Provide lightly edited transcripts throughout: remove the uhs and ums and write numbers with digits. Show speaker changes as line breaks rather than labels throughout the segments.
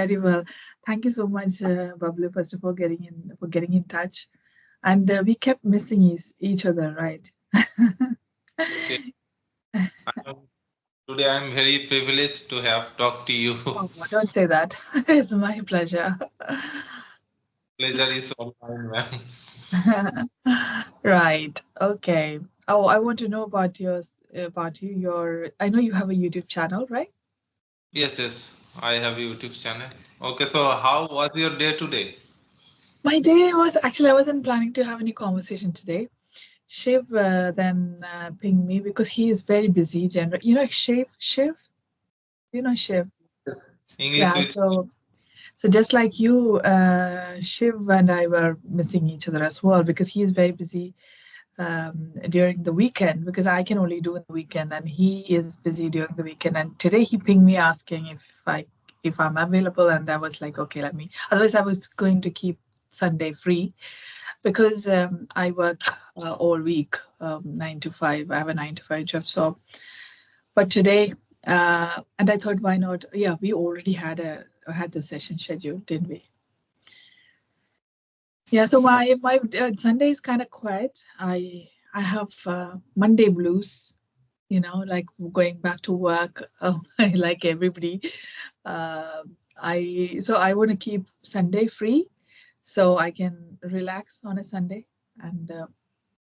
Very well. Thank you so much, Bablu, first of all, getting in touch. And we kept missing each other, right?
Okay. I'm, Today I'm very privileged to have talked to you.
Oh, don't say that. It's my pleasure.
Pleasure is all mine, ma'am.
Right. Okay. Oh, I want to know about you. I know you have a YouTube channel, right?
Yes, yes. I have a YouTube channel. Okay, so how was your day today?
My day was actually I wasn't planning to have any conversation today. Shiv then pinged me because he is very busy. You know Shiv, Shiv.
English
Yeah.
with
So just like you, Shiv and I were missing each other as well because he is very busy during the weekend because I can only do in the weekend and he is busy during the weekend. And today he pinged me asking if I'm available, and I was like, okay, let me. Otherwise, I was going to keep Sunday free because I work all week, 9 to 5. I have a 9 to 5 job. So, but today, and I thought, why not? Yeah, we already had the session scheduled, didn't we? Yeah. So my Sunday is kind of quiet. I have Monday blues. Like going back to work, like everybody. Uh, I want to keep Sunday free so I can relax on a Sunday. And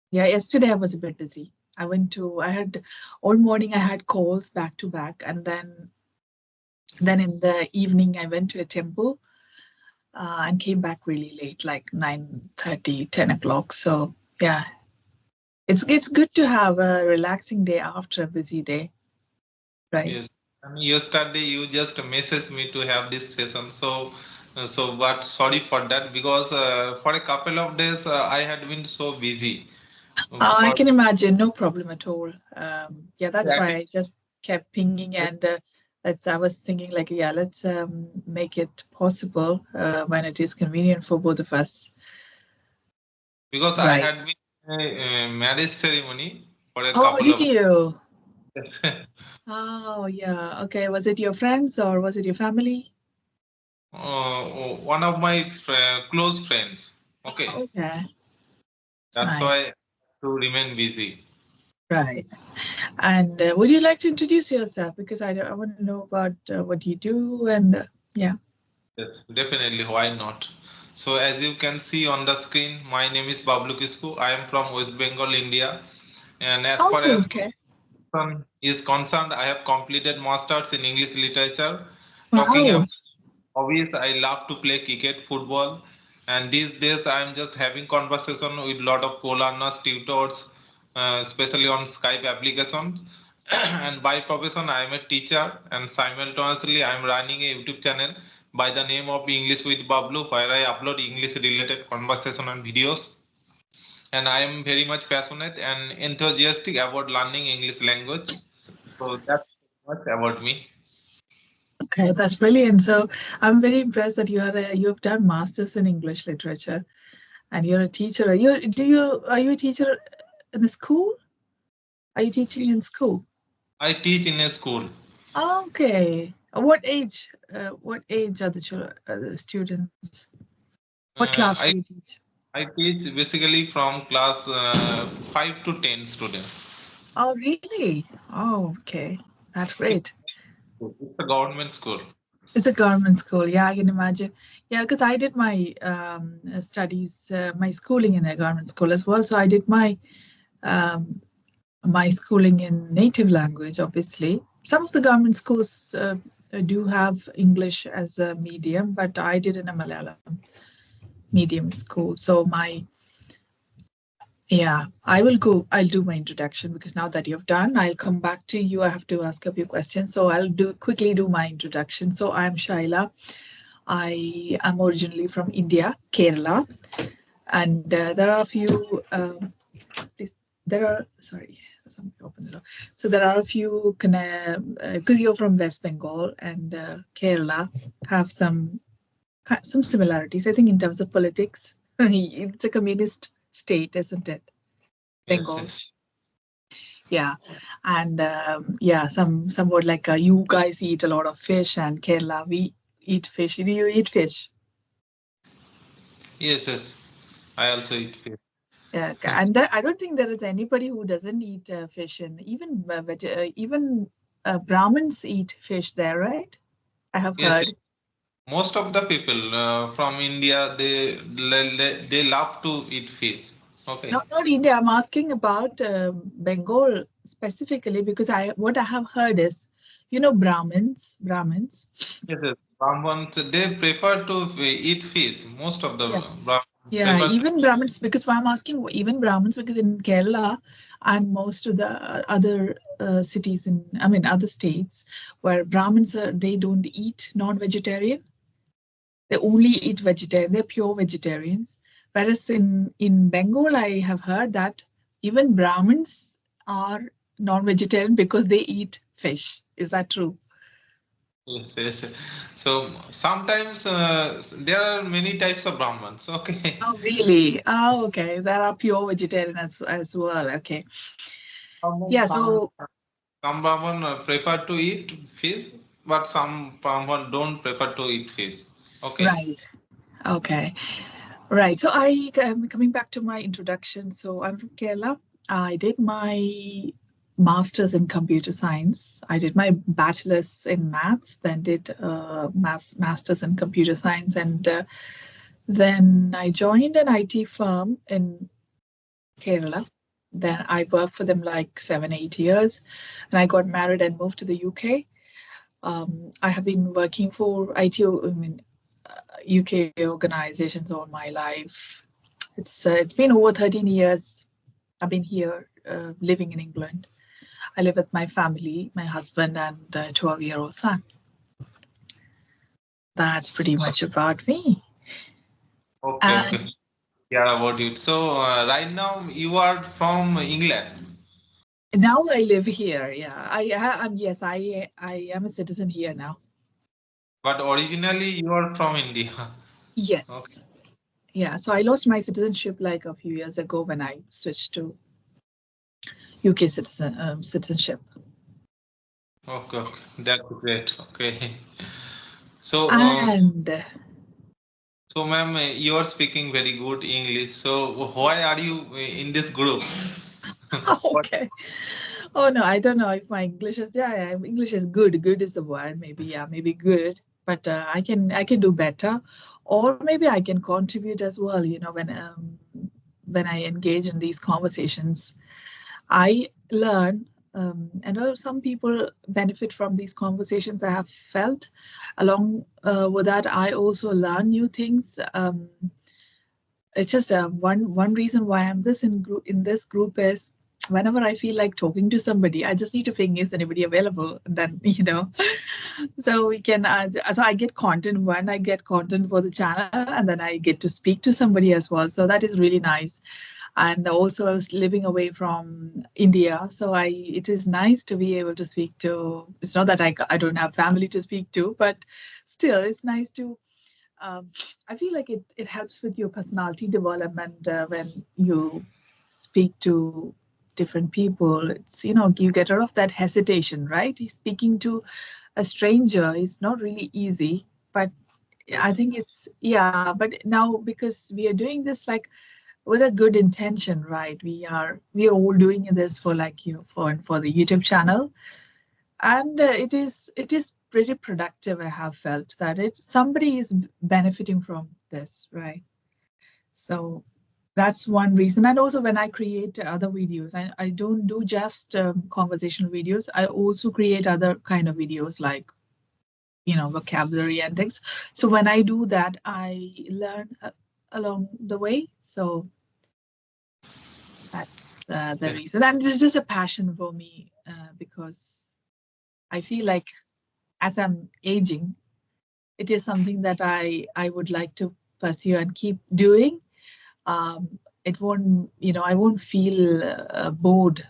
yeah, yesterday I was a bit busy. I had all morning I had calls back to back, and then in the evening I went to a temple and came back really late, like 9:30, 10 o'clock. So yeah, it's good to have a relaxing day after a busy day, right?
yes. And yesterday you just messaged me to have this session. But sorry for that because for a couple of days I had been so busy.
I
For
can imagine, no problem at all. Yeah, that's why
acting.
I just kept pinging, and I was thinking like, yeah, let's make it possible when it is convenient for both of us.
Because I
Right.
had been a marriage ceremony for a
Oh,
couple
did
of
you?
days.
Oh, yeah. Okay. Was it your friends or was it your family?
One of my close friends. Okay,
Oh, okay. It's
that's why
nice.
to remain busy.
Right. And would you like to introduce yourself? Because I want to know about what you do and yeah.
Yes, definitely. Why not? So as you can see on the screen, my name is Bablu Kisku. I am from West Bengal, India. And as
Oh,
far as
okay.
is concerned, I have completed masters in English literature. Talking
Wow.
about hobbies, I love to play cricket, football, and these days I am just having conversation with lot of co-learners, tutors, especially on Skype applications. And by profession, I am a teacher, and simultaneously I am running a YouTube channel by the name of English with Bablu, where I upload English-related conversation and videos. And I am very much passionate and enthusiastic about learning English language. So that's much about me.
Okay, that's brilliant. So I'm very impressed that you've done masters in English literature and you're a teacher. Are you a teacher in the school? Are you teaching in school?
I teach in a school.
Okay. What age? What age are the students? What class do
I
you teach?
I teach basically from class 5 to 10 students.
Oh, really? Oh, okay. That's great.
It's a government school.
It's a government school. Yeah, I can imagine. Yeah, because I did my studies, my schooling in a government school as well. So I did um, my schooling in native language, obviously. Some of the government schools do have English as a medium, but I did in a Malayalam medium school. So I'll do my introduction because now that you've done, I'll come back to you. I have to ask a few questions. So I'll quickly do my introduction. So I'm Shaila. I am originally from India, Kerala, and there are a few. There are sorry, somebody open the door. So there are a few because you're from West Bengal and Kerala have some similarities. I think in terms of politics, it's a communist state, isn't it?
Yes,
Bengal.
yes.
Yeah, and yeah, somewhat like you guys eat a lot of fish, and Kerala eat fish. Do you eat fish?
Yes, yes. I also eat fish.
Yeah, and I don't think there is anybody who doesn't eat fish, and even Brahmins eat fish there, right? I have
Yes, yes.
heard.
Most of the people from India, they love to eat fish. Okay.
Not India. I'm asking about Bengal specifically because what I have heard is, Brahmins.
Yes, yes. Brahmins, they prefer to eat fish. Most of the
Yeah.
Brahmins
Yeah,
prefer to.
even Brahmins, because why I'm asking even Brahmins, because in Kerala and most of the other cities other states where Brahmins they don't eat non-vegetarian, they only eat vegetarian, they're pure vegetarians. Whereas in Bengal, I have heard that even Brahmins are non-vegetarian because they eat fish. Is that true?
Yes, yes. So sometimes there are many types of Brahmins. Okay.
Oh, really? Oh, okay. There are pure vegetarian as well. Okay.
Some
Yeah,
some
so
some Brahmin prefer to eat fish, but some Brahmin don't prefer to eat fish. Okay.
right. Okay. Right. So I coming back to my introduction. So I'm from Kerala. I did my master's in computer science. I did my bachelor's in maths, then did master's in computer science, and then I joined an IT firm in Kerala. Then I worked for them like 7, 8 years, and I got married and moved to the UK. I have been working for UK organizations all my life. It's been over 13 years. I've been here living in England. I live with my family, my husband, and a 12-year-old son. That's pretty much about me.
Okay, okay.
And
Yeah, about it. So right now you are from England,
now I live here. Yeah, yes, I am a citizen here now.
but originally you are from India. Okay,
Yes. Yeah. So I lost my citizenship like a few years ago when I switched to UK citizenship.
okay, okay. That's great. Okay. So,
And
so ma'am, you are speaking very good English. So why are you in this group? What?
okay. Oh no, I don't know if my English is English is good. Good is the word. Maybe maybe good. But I can do better, or maybe I can contribute as well. When I engage in these conversations, I learn. And some people benefit from these conversations. I have felt along with that. I also learn new things. It's just one reason why I'm in this group is whenever I feel like talking to somebody, I just need to ping is anybody available. And then so we can. So I get content when I get content for the channel, and then I get to speak to somebody as well. So that is really nice. And also, I was living away from India, so it is nice to be able to speak to. It's not that I don't have family to speak to, but still, it's nice to um, I feel like it helps with your personality development when you speak to different people. It's you get rid of that hesitation, right? Speaking to a stranger is not really easy, but I think it's yeah. But now because we are doing this like with a good intention, right? We are all doing this for like for the YouTube channel, and it is pretty productive. I have felt that somebody is benefiting from this, right? So that's one reason. And also when I create other videos, I don't do just conversational videos. I also create other kind of videos like vocabulary and things. So when I do that, I learn along the way. So that's the
Okay.
reason, and it's just a passion for me because I feel like as I'm aging, it is something that I would like to pursue and keep doing. It won't, I won't feel bored.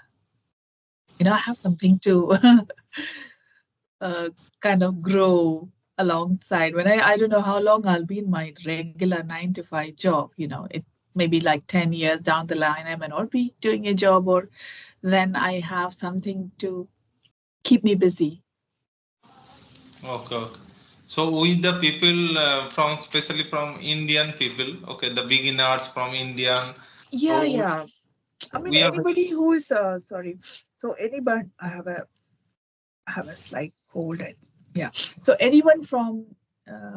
I have something to uh, kind of grow alongside. When I don't know how long I'll be in my regular 9 to 5 job. It maybe like 10 years down the line, I may not be doing a job, or then I have something to keep me busy.
Okay, okay. So with the people from, especially from Indian people, okay, the beginners from Indian.
Yeah,
So
yeah. I mean,
we are very,
anybody who is sorry. So anyone, I have a slight cold. Yeah. So anyone from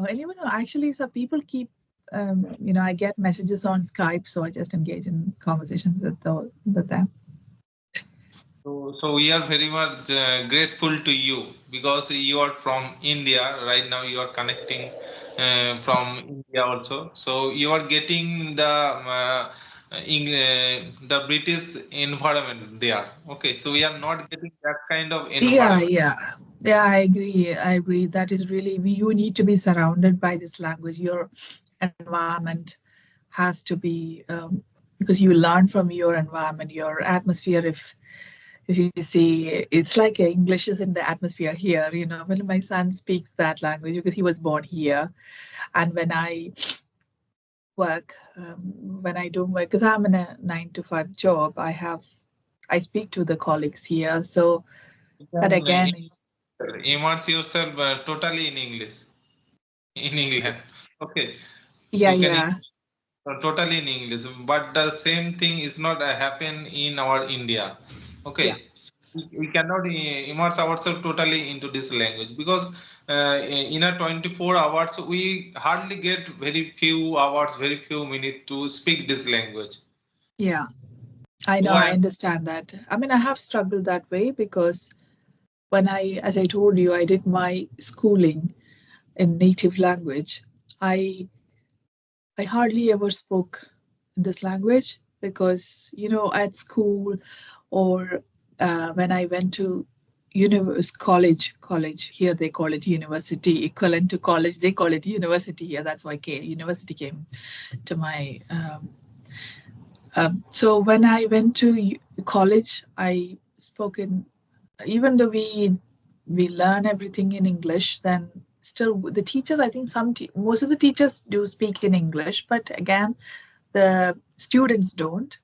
anyone who actually, so people keep I get messages on Skype, so I just engage in conversations with them.
so we are very much grateful to you because you are from India. Right now you are connecting from India also. So you are getting the British environment there. Okay, so we are not getting that kind of
Yeah,
environment.
yeah. Yeah, I agree. I agree. That is really, you need to be surrounded by this language. Your environment has to be, because you learn from your environment, your atmosphere. If you see, it's like English is in the atmosphere here. When my son speaks that language, because he was born here, and work, when I do work, because I'm in a 9 to 5 job, I speak to the colleagues here. So
You
that
can
again is,
immerse yourself totally in English in England. Okay,
yeah,
you can
yeah,
totally in English, but the same thing is not happen in our India.
yeah.
Okay, we cannot immerse ourselves totally into this language because in a 24 hours we hardly get very few hours, very few minutes to speak this language.
Yeah, I know,
So
I
I
understand that. I mean, I have struggled that way because as I told you, I did my schooling in native language. I I hardly ever spoke this language because, at school or when I went to college here they call it university, equivalent to college they call it university here. That's why university came to my so when I went to college, I spoke in, even though we learn everything in English, then still the teachers, I think most of the teachers do speak in English, but again, the students don't.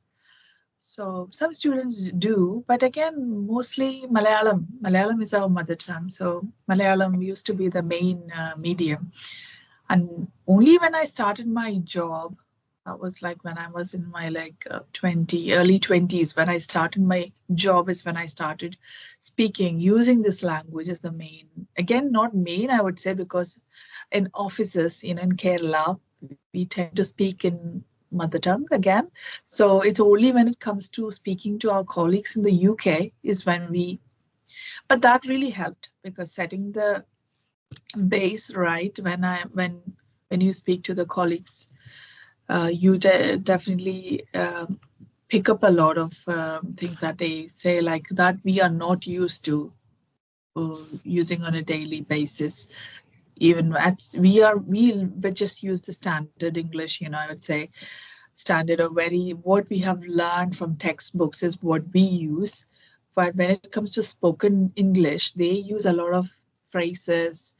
So some students do, but again, mostly Malayalam. Malayalam is our mother tongue. So Malayalam used to be the main medium. And only when I started my job, that was like when I was in my like early 20s, when I started my job is when I started speaking, using this language as the main. Again, not main, I would say, because in offices, in Kerala, we tend to speak in mother tongue again. So it's only when it comes to speaking to our colleagues in the UK is when but that really helped because setting the base right when you speak to the colleagues, you definitely pick up a lot of things that they say like that we are not used to using on a daily basis. Even at we just use the standard English, I would say standard or very what we have learned from textbooks is what we use. But when it comes to spoken English, they use a lot of phrases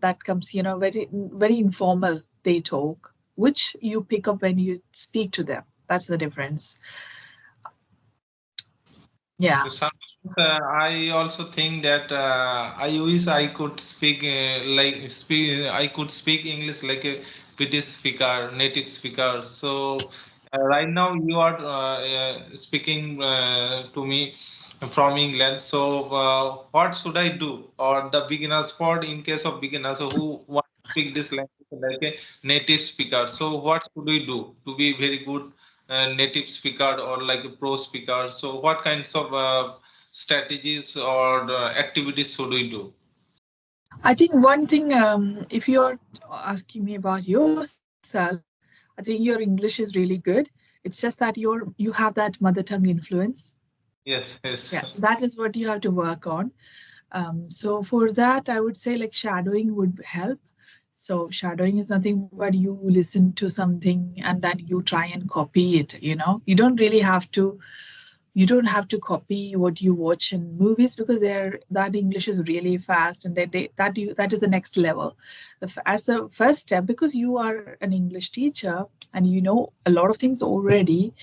that comes, very informal. They talk, which you pick up when you speak to them. That's the difference. Yeah.
So sometimes I also think that I wish I could speak I could speak English like a British speaker, native speaker. So right now you are speaking to me from England. So what should I do? Or the beginners, for in case of beginners who want to speak this language like a native speaker. So what should we do to be very good native speaker or like a pro speaker? So what kinds of strategies or activities should we do?
I think one thing, if you're asking me about yourself, I think your English is really good. It's just that you have that mother tongue influence.
Yes, yes.
Yes, that is what you have to work on. So for that, I would say like shadowing would help. So shadowing is nothing but you listen to something and then you try and copy it. You don't have to copy what you watch in movies because that English is really fast and that is the next level. As a first step, because you are an English teacher and you know a lot of things already,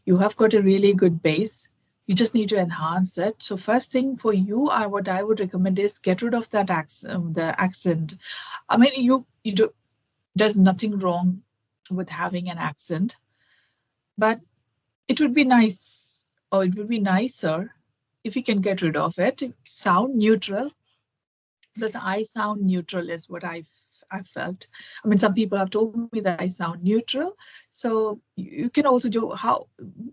you have got a really good base. You just need to enhance it. So first thing for you, what I would recommend is get rid of that accent, the accent. I mean, you do, there's nothing wrong with having an accent, but it would be nice, or it would be nicer if you can get rid of it. Sound neutral, because I sound neutral is what I felt. I mean, some people have told me that I sound neutral. So you can also do how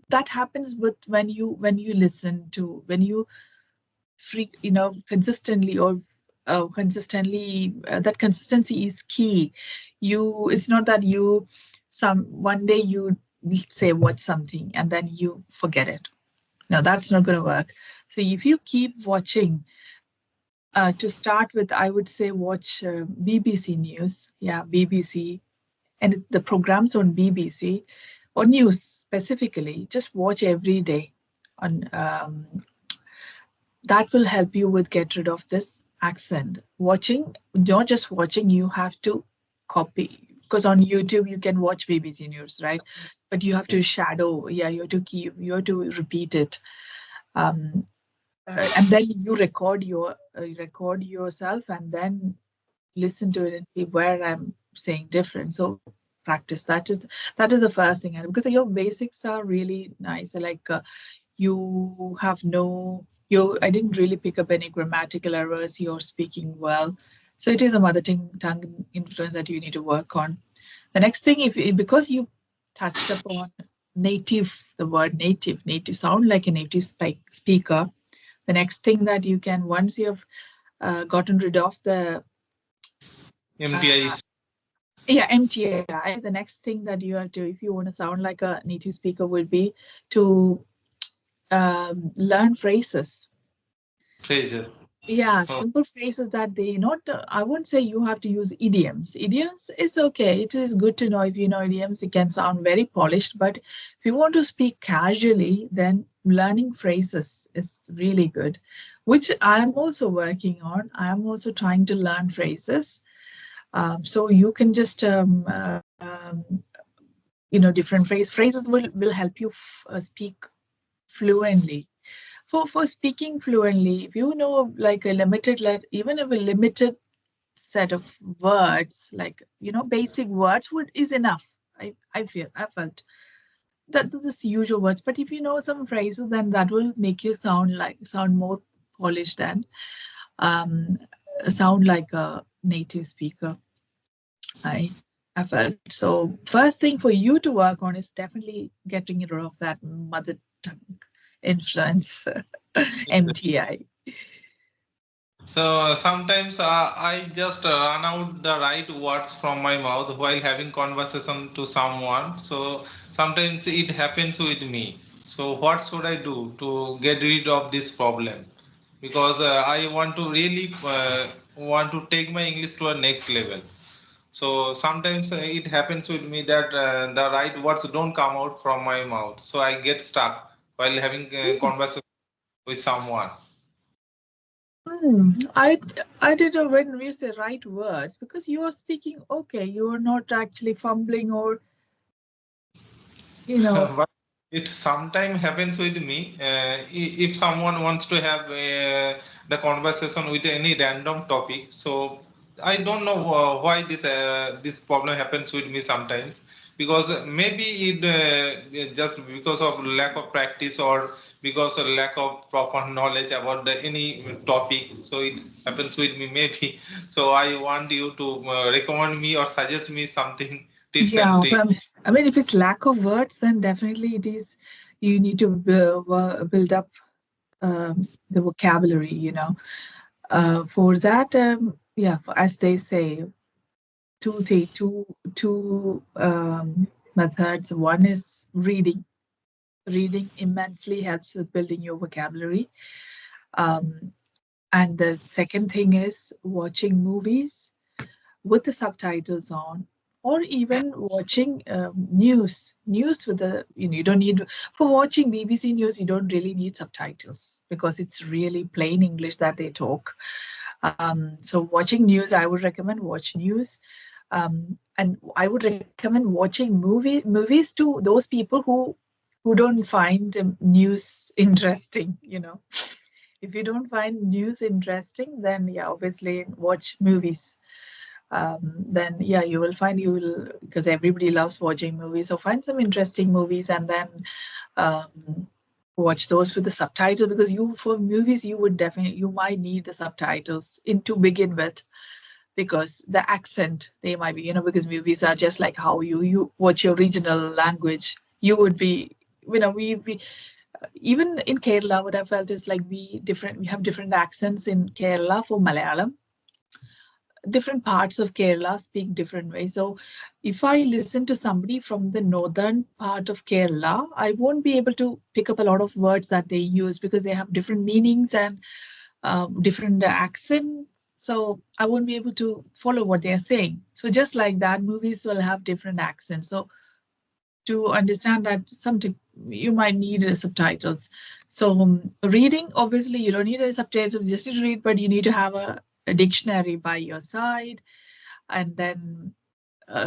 that happens with when you listen to when you consistently or consistently that consistency is key. It's not that you some one day you say what something and then you forget it. No, that's not going to work. So if you keep watching, to start with, I would say watch BBC News. Yeah, BBC. And the programs on BBC or news specifically, just watch every day. On That will help you with get rid of this accent. Watching, not just watching, you have to copy. Because on YouTube you can watch BBC News, right? But you have to shadow. Yeah, you have to repeat it. Um, and then you record yourself and then listen to it and see where I'm saying different. So practice. That is the first thing. And because your basics are really nice. Like you have no you I didn't really pick up any grammatical errors. You're speaking well. So it is a tongue influence that you need to work on. The next thing, if because you touched upon native, the word native sound like a native speaker. The next thing that you can, once you have gotten rid of the
MTI.
uh, yeah, MTI, the next thing that you have to, if you want to sound like a native speaker, would be to learn phrases.
Phrases.
Yeah,
Oh,
simple phrases that they not. I wouldn't say you have to use idioms. Idioms is okay. It is good to know if you know idioms. It can sound very polished, but if you want to speak casually, then learning phrases is really good, which I am also working on. I am also trying to learn phrases. So you can just different phrases will help you speak fluently. For speaking fluently, if you know like a even if a limited set of words, like basic words would is enough. I felt that this usual words, but if you know some phrases, then that will make you sound more polished and um, sound like a native speaker. I I felt so. First thing for you to work on is definitely getting rid of that mother tongue influence, MTI.
so sometimes I just run out the right words from my mouth while having conversation to someone. So sometimes it happens with me. So what should I do to get rid of this problem? Because I want to really want to take my English to a next level. So sometimes it happens with me that the right words don't come out from my mouth. So I get stuck while having conversation with someone.
Hmm. I did know when we say right words because you are speaking okay. You are not actually fumbling or you know.
But it sometimes happens with me. If someone wants to have the conversation with any random topic, so I don't know why this problem happens with me sometimes. Because maybe it just because of lack of practice or because of lack of proper knowledge about any topic. So it happens with me maybe. So I want you to recommend me or suggest me something, tips and
Yeah,
tricks.
I mean, if it's lack of words, then definitely it is. You need to build up the vocabulary. For that, yeah, as they say, two methods. One is reading. Reading immensely helps with building your vocabulary. Um, and the second thing is watching movies with the subtitles on, or even watching news with you don't need for watching BBC News. You don't really need subtitles because it's really plain English that they talk. So watching news, I would recommend watch news. And I would recommend watching movies to those people who who don't find news interesting, if you don't find news interesting, then yeah, obviously watch movies. Then yeah, you will find, you will, because everybody loves watching movies, so find some interesting movies and then um, watch those with the subtitle, because you, for movies, you would definitely, you might need the subtitles in to begin with, because the accent, they might be, because movies are just like how you watch your regional language. You would be, we even in Kerala, what I felt is like we have different accents in Kerala for Malayalam. Different parts of Kerala speak different ways. So if I listen to somebody from the northern part of Kerala, I won't be able to pick up a lot of words that they use, because they have different meanings and different accents. So I won't be able to follow what they are saying. So just like that, movies will have different accents. So to understand that, something you might need subtitles. So reading, obviously you don't need any subtitles just to read, but you need to have a dictionary by your side. And then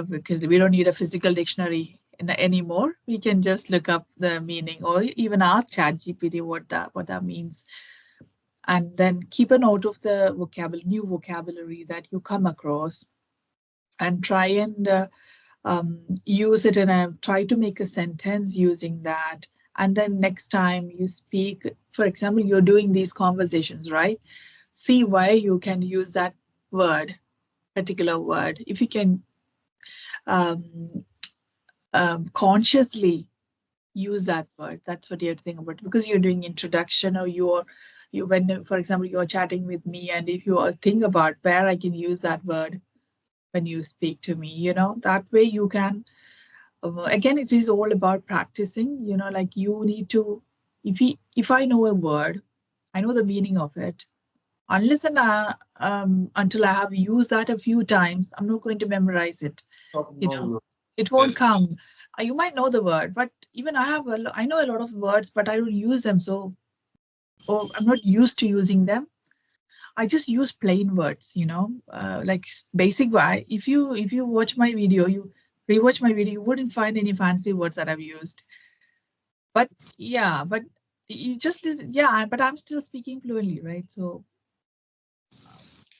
because we don't need a physical dictionary anymore, we can just look up the meaning, or even ask ChatGPT what that means, and then keep a note of the new vocabulary that you come across, and try and use it, and try to make a sentence using that. And then next time you speak, for example, you're doing these conversations, right? See why you can use that word, particular word. If you can um, consciously use that word, that's what you have to think about, because you're doing introduction, or you when, for example, you're chatting with me, and if you think about where I can use that word when you speak to me, that way you can. Again, it is all about practicing. Like you need to, if I know a word, I know the meaning of it. Unless and until I have used that a few times, I'm not going to memorize it. You know,
No,
it won't
yes.
come. You might know the word, but even I know a lot of words, but I don't use them. So, or I'm not used to using them. I just use plain words, like basic. If you watch my video, you rewatch my video, you wouldn't find any fancy words that I've used. But yeah, but you just listen. Yeah, but I'm still speaking fluently, right? So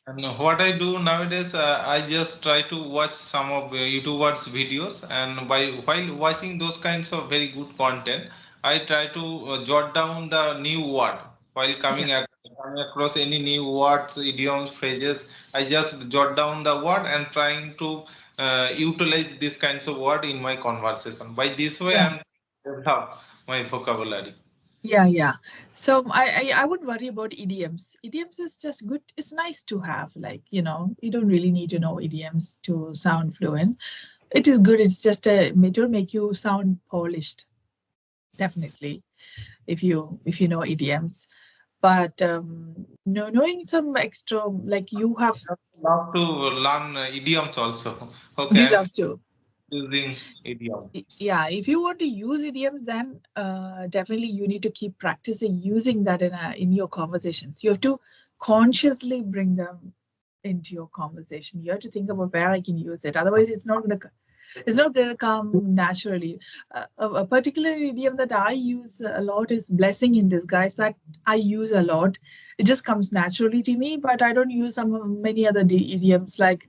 And what I do nowadays, I just try to watch some of YouTubers' videos, and while watching those kinds of very good content, I try to jot down the new word while
yeah,
coming across any new words, idioms, phrases. I just jot down the word and trying to utilize these kinds of word in my conversation. By this way,
yeah.
I'm develop my vocabulary.
Yeah, yeah. So I wouldn't worry about idioms. Idioms is just good. It's nice to have. Like, you don't really need to know idioms to sound fluent. It is good. It's just it will make you sound polished, definitely, if you know idioms. But knowing some extra, like you have,
Love to learn idioms also.
do you
Okay,
love to?
using idiom.
Yeah, if you want to use idioms, then definitely you need to keep practicing using that in your conversations. You have to consciously bring them into your conversation. You have to think about where I can use it. Otherwise, it's not gonna come naturally. A particular idiom that I use a lot is blessing in disguise. That I use a lot. It just comes naturally to me, but I don't use many other idioms like,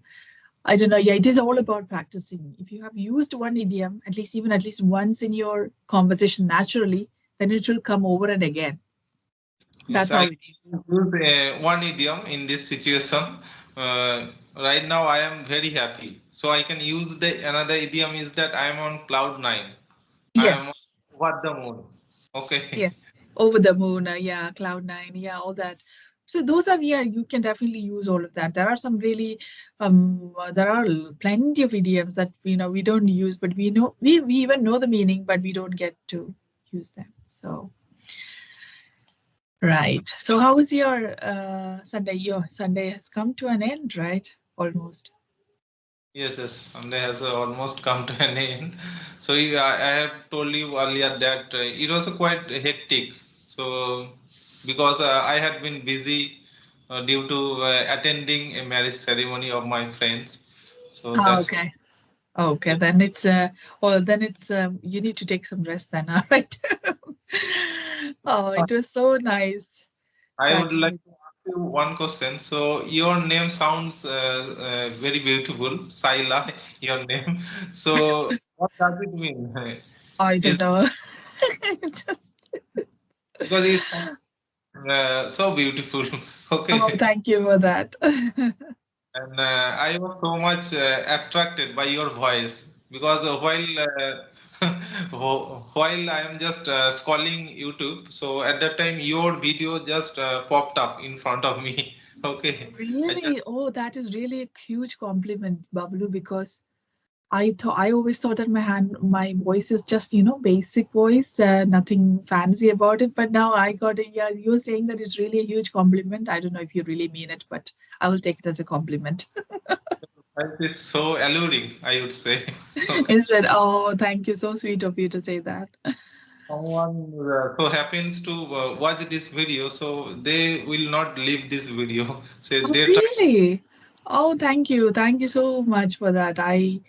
I don't know. Yeah, it is all about practicing. If you have used one idiom, at least once in your conversation naturally, then it will come over and again.
Yes,
That's
I
how it is.
use one idiom in this situation. Right now, I am very happy. So I can use the another idiom is that I am on cloud nine. I am
Yes.
over the moon. Okay.
Yeah. Over the moon. Yeah. Cloud nine. Yeah. All that. So those are, yeah, you can definitely use all of that. There are some really, there are plenty of idioms that we don't use, but we even know the meaning, but we don't get to use them. So right. So how was your Sunday? Your Sunday has come to an end, right? Almost.
Yes, yes. Sunday has almost come to an end. So I have told you earlier that it was quite hectic. So because I had been busy due to attending a marriage ceremony of my friends. So
Ah,
that's why
okay. Okay,
Yes,
then it's well, then it's you need to take some rest then, all right? Oh, it was so nice
I would
chatting
like
with
to ask you one question. So your name sounds very beautiful, Saila, your name. So what does it mean?
I
Is
don't know.
because it's so beautiful.
Oh,
Okay.
thank you for that.
And I was so much attracted by your voice because while I am just scrolling YouTube, so at that time your video just popped up in front of me. Okay, I just
Really? Oh, that is really a huge compliment, Bablu, because I always thought that my voice is just, basic voice, nothing fancy about it. But now I got it. Yeah, you're saying that it's really a huge compliment. I don't know if you really mean it, but I will take it as a compliment.
it's so alluring, I would say. Okay,
Instead, oh, thank you. So sweet of you to say that.
someone so happens to watch this video, so they will not leave this video. Say
Oh,
they try.
really? Oh, thank you. Thank you so much for that. I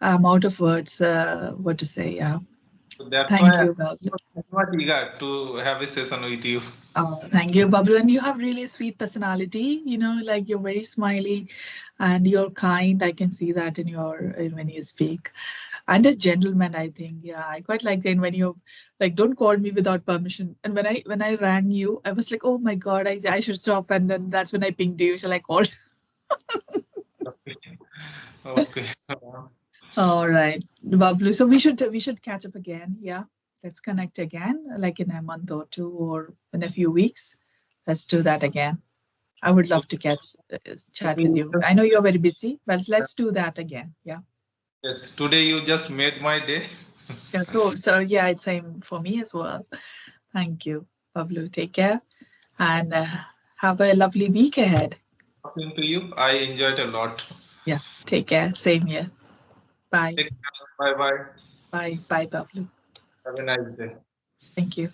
am out of words, what to say. Yeah.
That's why
Thank
I
you, Bablu.
was very much eager to have a session with you.
Oh, thank you, Bablu. And you have really sweet personality. Like you're very smiley and you're kind. I can see that in when you speak. And a gentleman, I think. Yeah, I quite like it when you like don't call me without permission. And when I rang you, I was like, oh my God, I should stop. And then that's when I pinged you. Shall I call?
Okay. Okay.
All right, Bablu. So we should catch up again. Yeah, let's connect again, like in a month or two or in a few weeks. Let's do that again. I would love to chat
Today
with
you
you.
just,
I know you're very busy, but let's do that again. Yeah.
yes, today you just made my day.
Yeah. So yeah, it's same for me as well. Thank you, Pablo. Take care and have a lovely week ahead.
Talking to you, I enjoyed a lot.
Yeah. Take care. Same here. Bye.
Take care. Bye bye.
Bye. Bye, Pablo.
Have a nice day.
Thank you.